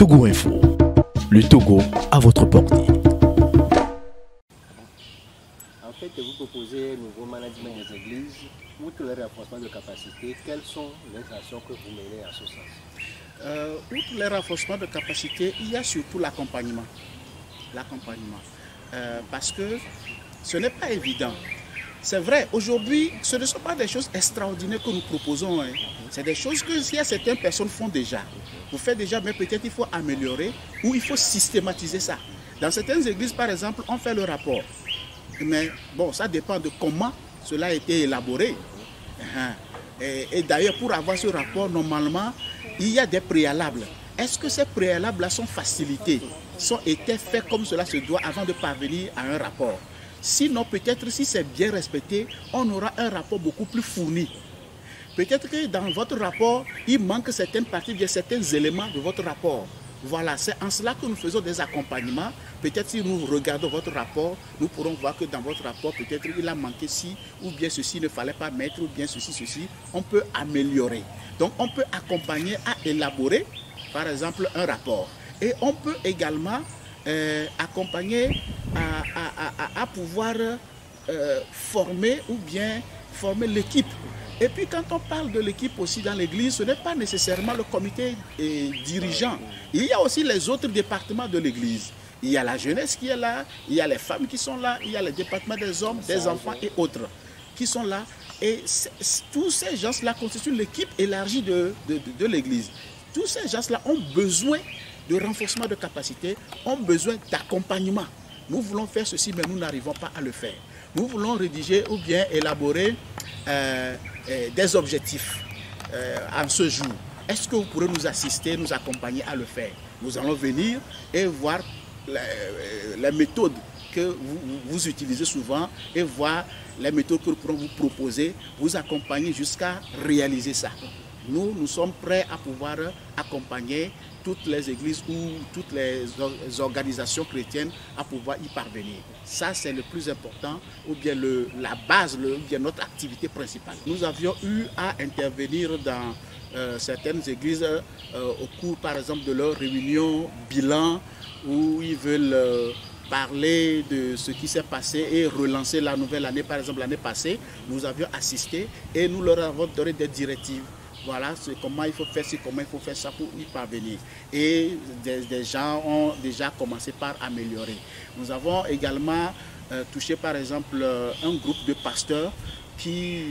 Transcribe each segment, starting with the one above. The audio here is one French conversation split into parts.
Togo Info, le Togo à votre portée. En fait, vous proposez un nouveau management des églises. Outre le renforcement de capacité, quelles sont les actions que vous menez à ce sens? Outre le renforcement de capacité, il y a surtout l'accompagnement. Parce que ce n'est pas évident. C'est vrai, aujourd'hui, ce ne sont pas des choses extraordinaires que nous proposons. Hein. C'est des choses que si certaines personnes font déjà. Vous faites déjà, mais peut-être il faut améliorer ou il faut systématiser ça. Dans certaines églises, par exemple, on fait le rapport. Mais bon, ça dépend de comment cela a été élaboré. Et d'ailleurs, pour avoir ce rapport, normalement, il y a des préalables. Est-ce que ces préalables-là sont facilités, étaient faits comme cela se doit avant de parvenir à un rapport? Sinon, peut-être si c'est bien respecté, on aura un rapport beaucoup plus fourni. Peut-être que dans votre rapport, il manque certaines parties, certains éléments de votre rapport. Voilà, c'est en cela que nous faisons des accompagnements. Peut-être si nous regardons votre rapport, nous pourrons voir que dans votre rapport, peut-être il a manqué ci, ou bien ceci ne fallait pas mettre, ou bien ceci. On peut améliorer. Donc, on peut accompagner à élaborer, par exemple, un rapport. Et on peut également accompagner à pouvoir former ou bien former l'équipe. Et puis quand on parle de l'équipe aussi dans l'église, ce n'est pas nécessairement le comité dirigeant. Il y a aussi les autres départements de l'église. Il y a la jeunesse qui est là, il y a les femmes qui sont là, il y a les départements des hommes, des enfants et autres qui sont là. Et tous ces gens-là constituent l'équipe élargie de l'église. Tous ces gens-là ont besoin de renforcement de capacité, ont besoin d'accompagnement. Nous voulons faire ceci, mais nous n'arrivons pas à le faire. Nous voulons rédiger ou bien élaborer des objectifs en ce jour. Est-ce que vous pourrez nous assister, nous accompagner à le faire? Nous allons venir et voir les méthodes que vous utilisez souvent et voir les méthodes que nous pourrons vous proposer, vous accompagner jusqu'à réaliser ça. Nous sommes prêts à pouvoir accompagner toutes les églises ou toutes les organisations chrétiennes à pouvoir y parvenir. Ça, c'est le plus important, ou bien la base, ou bien notre activité principale. Nous avions eu à intervenir dans certaines églises au cours, par exemple, de leur réunion bilan, où ils veulent parler de ce qui s'est passé et relancer la nouvelle année. Par exemple, l'année passée, nous avions assisté et nous leur avons donné des directives. Voilà comment il faut faire ci, comment il faut faire ça pour y parvenir. Et des gens ont déjà commencé par améliorer. Nous avons également touché par exemple un groupe de pasteurs qui,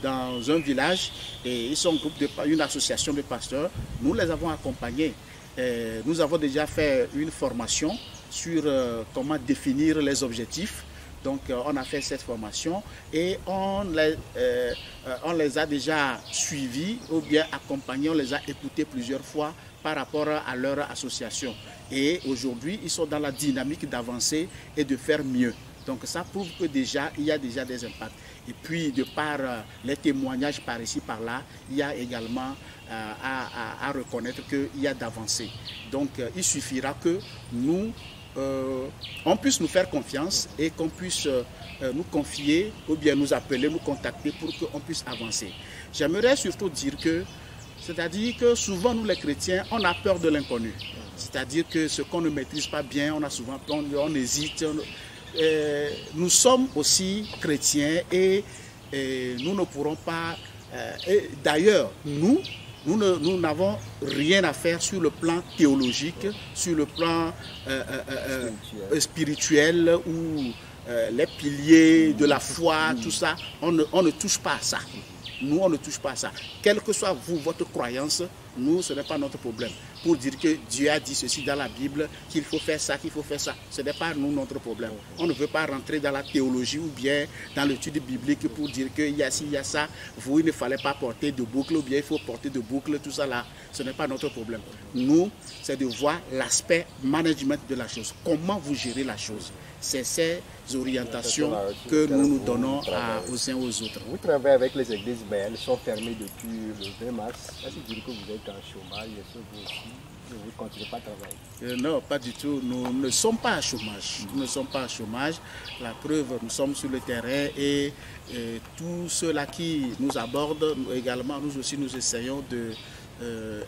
dans un village, et ils sont une association de pasteurs, nous les avons accompagnés. Nous avons déjà fait une formation sur comment définir les objectifs. Donc on a fait cette formation et on les a déjà suivis ou bien accompagnés, on les a écoutés plusieurs fois par rapport à leur association. Et aujourd'hui, ils sont dans la dynamique d'avancer et de faire mieux. Donc ça prouve que déjà, il y a déjà des impacts. Et puis de par les témoignages par ici, par là, il y a également à reconnaître qu'il y a d'avancées. Donc il suffira que on puisse nous faire confiance et qu'on puisse nous confier ou bien nous appeler, nous contacter pour qu'on puisse avancer. J'aimerais surtout dire que, c'est-à-dire que souvent nous les chrétiens, on a peur de l'inconnu. C'est-à-dire que ce qu'on ne maîtrise pas bien, on a souvent peur, on hésite. Nous sommes aussi chrétiens et nous ne pourrons pas... D'ailleurs, nous n'avons rien à faire sur le plan théologique, sur le plan spirituel ou les piliers de la foi, tout ça. On ne touche pas à ça. Nous, on ne touche pas à ça. Quelle que soit votre croyance, nous, ce n'est pas notre problème. Pour dire que Dieu a dit ceci dans la Bible, qu'il faut faire ça, qu'il faut faire ça. Ce n'est pas nous notre problème. On ne veut pas rentrer dans la théologie ou bien dans l'étude biblique pour dire qu'il y a ci, il y a ça. Vous, il ne fallait pas porter de boucle ou bien il faut porter de boucle, tout ça là. Ce n'est pas notre problème. Nous, c'est de voir l'aspect management de la chose. Comment vous gérez la chose. C'est ces orientations que nous donnons aux uns aux autres. Vous travaillez avec les églises, mais elles sont fermées depuis le 20 mars. Est-ce que dire que vous êtes en chômage? Est-ce que vous aussi, vous ne continuez pas à travailler? Non, pas du tout. Nous ne sommes pas à chômage. Nous ne sommes pas à chômage. La preuve, nous sommes sur le terrain et tous ceux-là qui nous abordent, également, nous aussi, nous essayons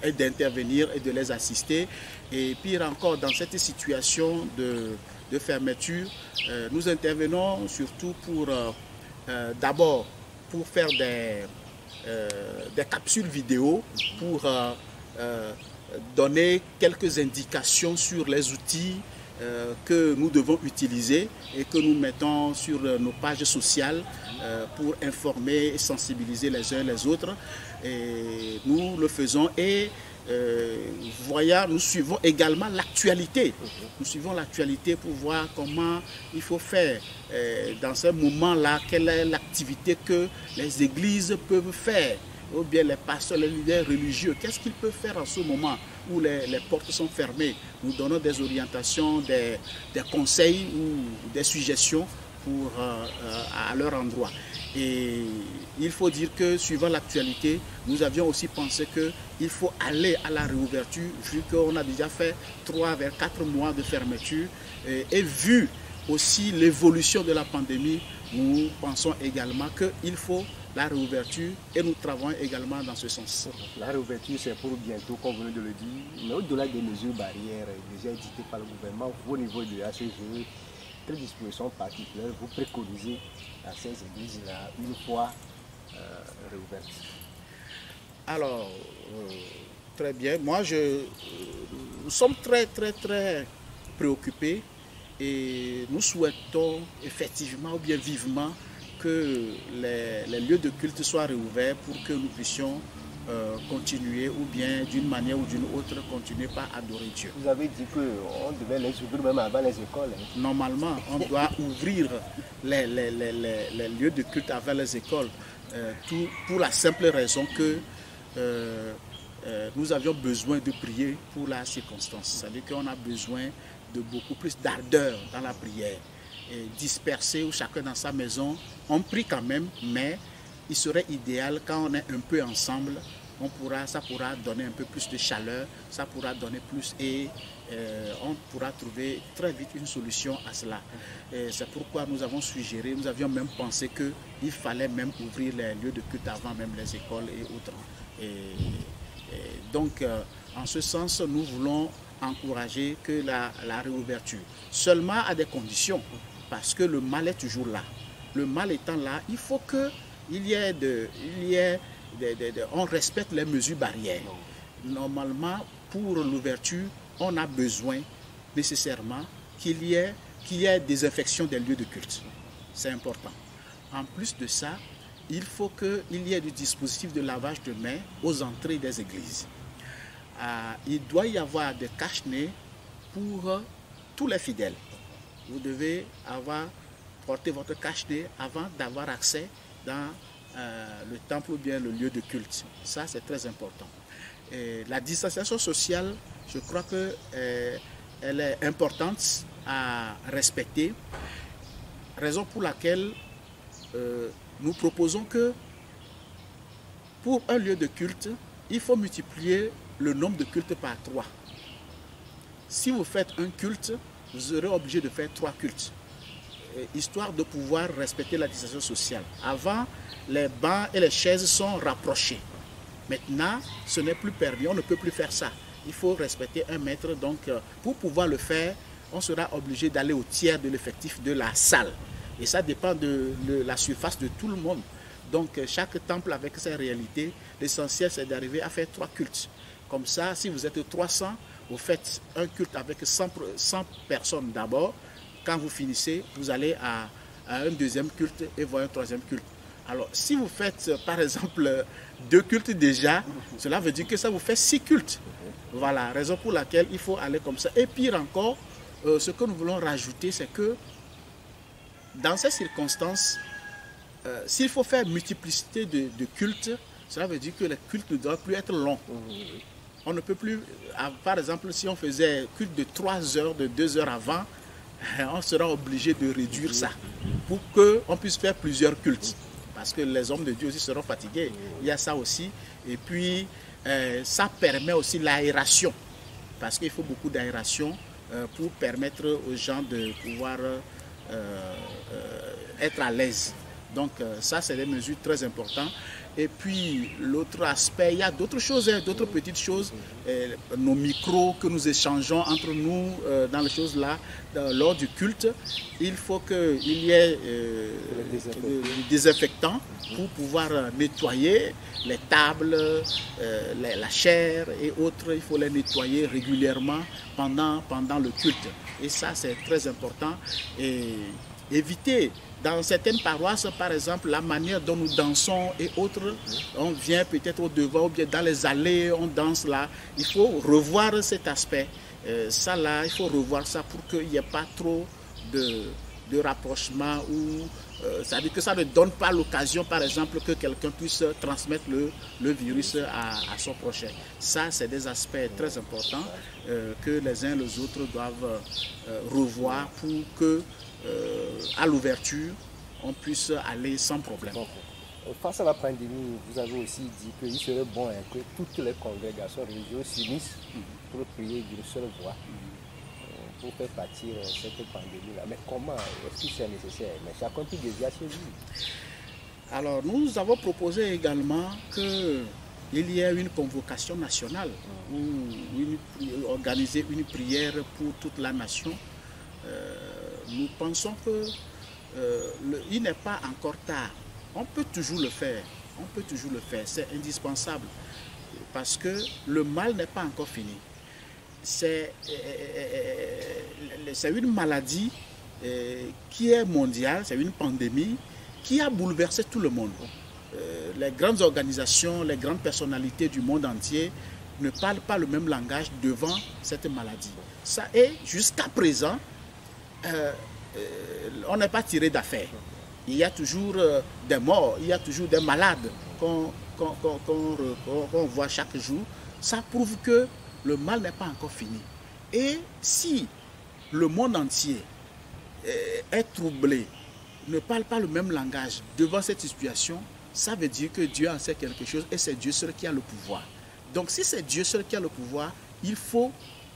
et d'intervenir et de les assister. Et pire encore, dans cette situation de fermeture, nous intervenons surtout pour d'abord pour faire des capsules vidéo, pour donner quelques indications sur les outils que nous devons utiliser et que nous mettons sur nos pages sociales pour informer et sensibiliser les uns les autres. Et nous le faisons et nous suivons également l'actualité. Nous suivons l'actualité pour voir comment il faut faire dans ce moment-là, quelle est l'activité que les églises peuvent faire, ou bien les pasteurs, les leaders religieux, qu'est-ce qu'ils peuvent faire en ce moment où les portes sont fermées. Nous donnons des orientations, des conseils ou des suggestions à leur endroit. Et il faut dire que, suivant l'actualité, nous avions aussi pensé qu'il faut aller à la réouverture, vu qu'on a déjà fait 3 vers 4 mois de fermeture, et vu aussi l'évolution de la pandémie, nous pensons également qu'il faut la réouverture et nous travaillons également dans ce sens. La réouverture, c'est pour bientôt, comme vous venez de le dire, mais au-delà des mesures barrières déjà édictées par le gouvernement, au niveau de l'ACG, quelles dispositions particulières vous préconisez à ces églises-là une fois réouvertes? Alors, très bien. Moi, nous sommes très préoccupés et nous souhaitons effectivement ou bien vivement que les lieux de culte soient réouverts pour que nous puissions continuer ou bien d'une manière ou d'une autre continuer par adorer Dieu. Vous avez dit qu'on devait les ouvrir même avant les écoles. Normalement, on doit ouvrir les lieux de culte avant les écoles pour la simple raison que nous avions besoin de prier pour la circonstance. C'est-à-dire qu'on a besoin de beaucoup plus d'ardeur dans la prière. Et dispersés ou chacun dans sa maison, on prie quand même, mais il serait idéal quand on est un peu ensemble, ça pourra donner un peu plus de chaleur, ça pourra donner plus et on pourra trouver très vite une solution à cela. C'est pourquoi nous avons suggéré, nous avions même pensé qu'il fallait même ouvrir les lieux de culte avant même les écoles et autres. Donc, en ce sens, nous voulons encourager que la réouverture, seulement à des conditions, parce que le mal est toujours là. Le mal étant là, il faut on respecte les mesures barrières. Normalement, pour l'ouverture, on a besoin nécessairement qu'il y ait désinfection des lieux de culte. C'est important. En plus de ça, il faut qu'il y ait du dispositif de lavage de mains aux entrées des églises. Il doit y avoir des cache-nez pour tous les fidèles. Vous devez porter votre cache-nez avant d'avoir accès dans le temple ou bien le lieu de culte. Ça, c'est très important. Et la distanciation sociale, je crois qu'elle est importante à respecter. Raison pour laquelle nous proposons que pour un lieu de culte, il faut multiplier le nombre de cultes par 3. Si vous faites un culte, vous serez obligé de faire 3 cultes, histoire de pouvoir respecter la distanciation sociale. Avant, les bancs et les chaises sont rapprochés. Maintenant, ce n'est plus permis, on ne peut plus faire ça. Il faut respecter 1 mètre, donc pour pouvoir le faire, on sera obligé d'aller au tiers de l'effectif de la salle. Et ça dépend de la surface de tout le monde. Donc chaque temple avec ses réalités, l'essentiel c'est d'arriver à faire 3 cultes. Comme ça, si vous êtes 300, vous faites un culte avec 100 personnes d'abord. Quand vous finissez, vous allez à un deuxième culte et voir un troisième culte. Alors, si vous faites, par exemple, 2 cultes déjà, cela veut dire que ça vous fait 6 cultes. Voilà, raison pour laquelle il faut aller comme ça. Et pire encore, ce que nous voulons rajouter, c'est que dans ces circonstances, s'il faut faire multiplicité de cultes, cela veut dire que les cultes ne doivent plus être longs. On ne peut plus, par exemple, si on faisait culte de 3 heures, de 2 heures avant, on sera obligé de réduire ça pour qu'on puisse faire plusieurs cultes. Parce que les hommes de Dieu aussi seront fatigués. Il y a ça aussi. Et puis, ça permet aussi l'aération. Parce qu'il faut beaucoup d'aération pour permettre aux gens de pouvoir être à l'aise. Donc, ça, c'est des mesures très importantes. Et puis l'autre aspect, il y a d'autres choses, hein, d'autres petites choses, nos micros que nous échangeons entre nous dans les choses là, lors du culte. Il faut qu'il y ait du désinfectant pour pouvoir nettoyer les tables, la chair et autres. Il faut les nettoyer régulièrement pendant le culte. Et ça, c'est très important. Et éviter, dans certaines paroisses, par exemple, la manière dont nous dansons et autres, on vient peut-être au devant ou bien dans les allées, on danse là. Il faut revoir cet aspect. Ça là, il faut revoir ça pour qu'il n'y ait pas trop de rapprochement ou c'est-à-dire que ça ne donne pas l'occasion, par exemple, que quelqu'un puisse transmettre le virus à son prochain. Ça, c'est des aspects très importants que les uns et les autres doivent revoir pour que à l'ouverture, on puisse aller sans problème. Face à la pandémie, vous avez aussi dit qu'il serait bon que toutes les congrégations religieuses s'unissent pour prier d'une seule voix pour faire partir cette pandémie-là. Mais comment est-ce que c'est nécessaire? Mais chacun peut déjà chez lui. Alors, nous avons proposé également qu'il y ait une convocation nationale ou organiser une prière pour toute la nation. Nous pensons qu'il n'est pas encore tard. On peut toujours le faire. On peut toujours le faire. C'est indispensable. Parce que le mal n'est pas encore fini. C'est une maladie qui est mondiale. C'est une pandémie qui a bouleversé tout le monde. Les grandes organisations, les grandes personnalités du monde entier ne parlent pas le même langage devant cette maladie. Ça est, jusqu'à présent, on n'est pas tiré d'affaire. Il y a toujours des morts, il y a toujours des malades qu'on voit chaque jour. Ça prouve que le mal n'est pas encore fini. Et si le monde entier est troublé, ne parle pas le même langage devant cette situation, ça veut dire que Dieu en sait quelque chose et c'est Dieu seul qui a le pouvoir. Donc si c'est Dieu seul qui a le pouvoir, il faut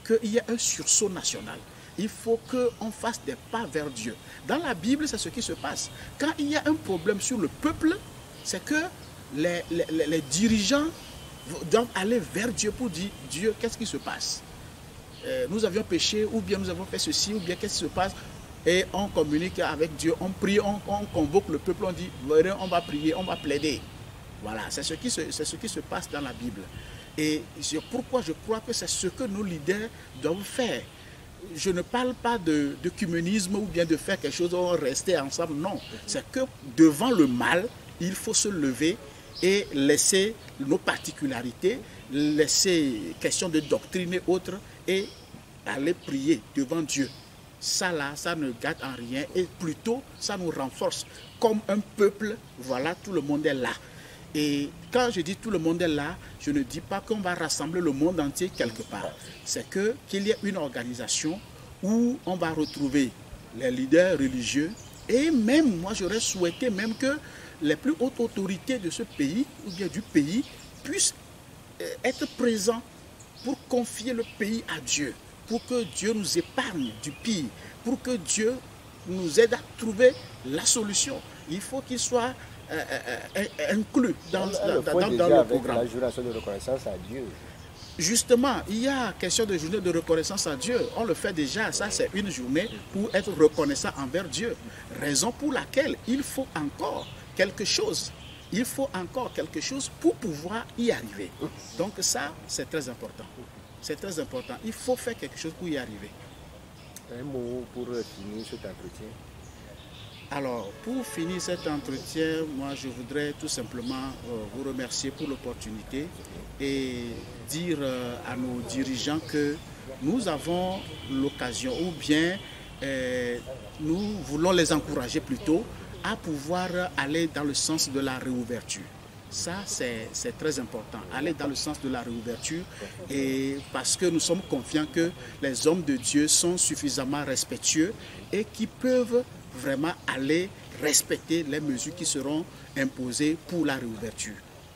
qu'il y ait un sursaut national. Il faut qu'on fasse des pas vers Dieu. Dans la Bible, c'est ce qui se passe. Quand il y a un problème sur le peuple, c'est que les dirigeants doivent aller vers Dieu pour dire, Dieu, qu'est-ce qui se passe? Nous avions péché, ou bien nous avons fait ceci, ou bien qu'est-ce qui se passe? Et on communique avec Dieu, on prie, on convoque le peuple, on dit, on va prier, on va plaider. Voilà, c'est ce qui se passe dans la Bible. Et c'est pourquoi je crois que c'est ce que nos leaders doivent faire. Je ne parle pas d'œcuménisme ou bien de faire quelque chose, on rester ensemble, non. C'est que devant le mal, il faut se lever et laisser nos particularités, laisser question de doctrine et autres, et aller prier devant Dieu. Ça là, ça ne gâte en rien et plutôt ça nous renforce. Comme un peuple, voilà, tout le monde est là. Et quand je dis tout le monde est là, je ne dis pas qu'on va rassembler le monde entier quelque part. C'est qu'il y ait une organisation où on va retrouver les leaders religieux et même, moi j'aurais souhaité même que les plus hautes autorités de ce pays ou bien du pays puissent être présents pour confier le pays à Dieu, pour que Dieu nous épargne du pire, pour que Dieu nous aide à trouver la solution. Il faut qu'il soit inclus dans le programme. La journée de reconnaissance à Dieu. Justement, il y a question de journée de reconnaissance à Dieu. On le fait déjà, ça c'est une journée pour être reconnaissant envers Dieu. Raison pour laquelle il faut encore quelque chose. Il faut encore quelque chose pour pouvoir y arriver. Donc ça, c'est très important. C'est très important. Il faut faire quelque chose pour y arriver. Un mot pour finir cet entretien. Alors, pour finir cet entretien, moi je voudrais tout simplement vous remercier pour l'opportunité et dire à nos dirigeants que nous avons l'occasion ou bien nous voulons les encourager plutôt à pouvoir aller dans le sens de la réouverture. Ça, c'est très important, aller dans le sens de la réouverture et parce que nous sommes confiants que les hommes de Dieu sont suffisamment respectueux et qui peuvent vraiment aller respecter les mesures qui seront imposées pour la réouverture.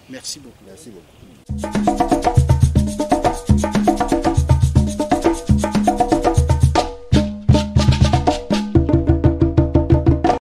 Merci beaucoup. Merci beaucoup.